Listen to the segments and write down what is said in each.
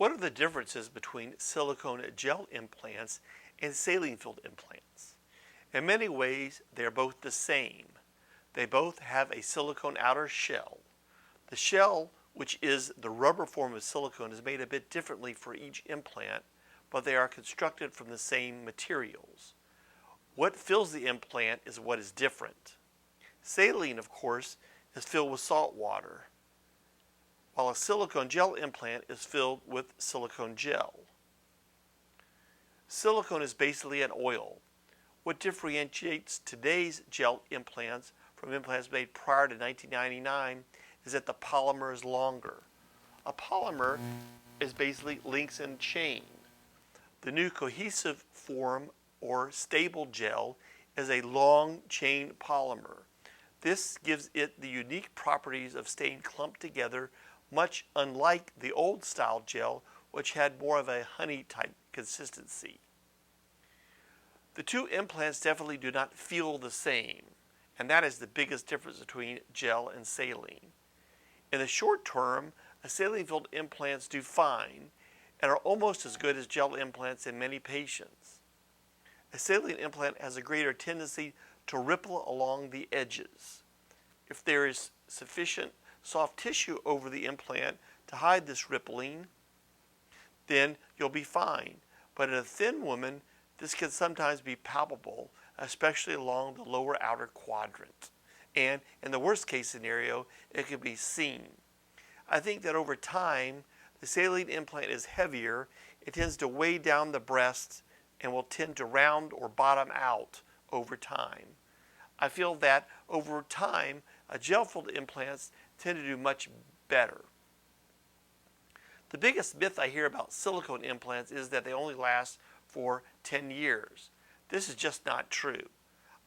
What are the differences between silicone gel implants and saline-filled implants? In many ways, they are both the same. They both have a silicone outer shell. The shell, which is the rubber form of silicone, is made a bit differently for each implant, but they are constructed from the same materials. What fills the implant is what is different. Saline, of course, is filled with salt water, while a silicone gel implant is filled with silicone gel. Silicone is basically an oil. What differentiates today's gel implants from implants made prior to 1999 is that the polymer is longer. A polymer is basically links in a chain. The new cohesive form or stable gel is a long chain polymer. This gives it the unique properties of staying clumped together, much unlike the old style gel, which had more of a honey type consistency. The two implants definitely do not feel the same, and that is the biggest difference between gel and saline. In the short term, a saline-filled implants do fine and are almost as good as gel implants in many patients. A saline implant has a greater tendency to ripple along the edges. If there is sufficient soft tissue over the implant to hide this rippling, then you'll be fine. But in a thin woman, this can sometimes be palpable, especially along the lower outer quadrant. And in the worst case scenario, it can be seen. I think that over time, the saline implant is heavier. It tends to weigh down the breast and will tend to round or bottom out over time. I feel that over time, gel-filled implants tend to do much better. The biggest myth I hear about silicone implants is that they only last for 10 years. This is just not true.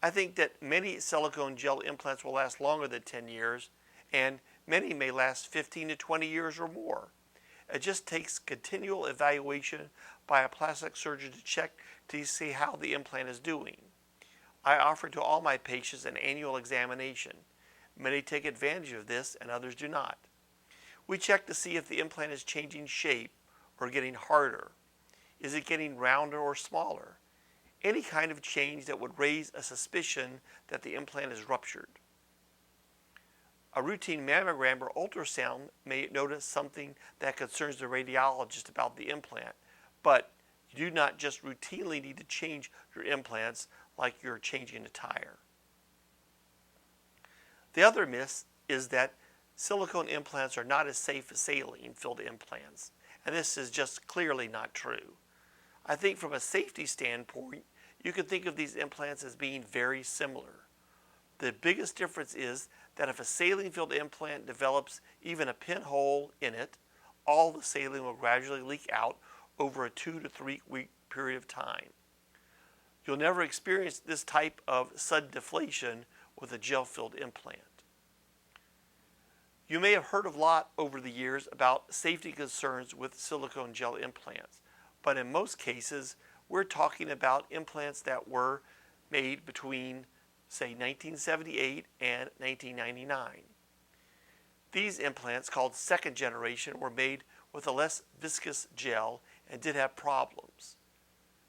I think that many silicone gel implants will last longer than 10 years, and many may last 15 to 20 years or more. It just takes continual evaluation by a plastic surgeon to check to see how the implant is doing. I offer to all my patients an annual examination. Many take advantage of this and others do not. We check to see if the implant is changing shape or getting harder. Is it getting rounder or smaller? Any kind of change that would raise a suspicion that the implant is ruptured. A routine mammogram or ultrasound may notice something that concerns the radiologist about the implant, but you do not just routinely need to change your implants like you're changing a tire. The other myth is that silicone implants are not as safe as saline-filled implants, and this is just clearly not true. I think from a safety standpoint, you can think of these implants as being very similar. The biggest difference is that if a saline-filled implant develops even a pinhole in it, all the saline will gradually leak out over a 2 to 3 week period of time. You'll never experience this type of sudden deflation with a gel-filled implant. You may have heard a lot over the years about safety concerns with silicone gel implants, but in most cases, we're talking about implants that were made between, say, 1978 and 1999. These implants, called second generation, were made with a less viscous gel and did have problems.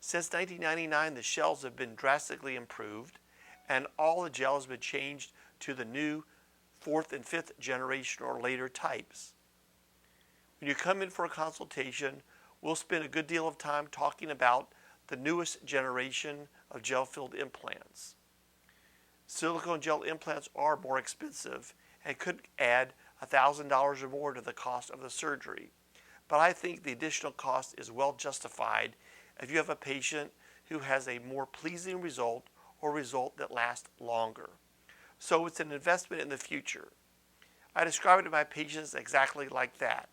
Since 1999, the shells have been drastically improved, and all the gel has been changed to the new 4th and 5th generation or later types. When you come in for a consultation, we'll spend a good deal of time talking about the newest generation of gel-filled implants. Silicone gel implants are more expensive and could add $1,000 or more to the cost of the surgery, but I think the additional cost is well justified if you have a patient who has a more pleasing result or result that lasts longer. So it's an investment in the future. I describe it to my patients exactly like that.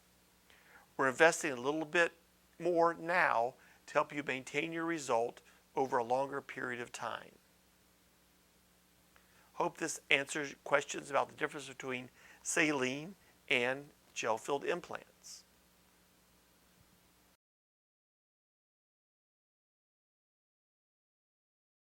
We're investing a little bit more now to help you maintain your result over a longer period of time. Hope this answers questions about the difference between saline and gel-filled implants.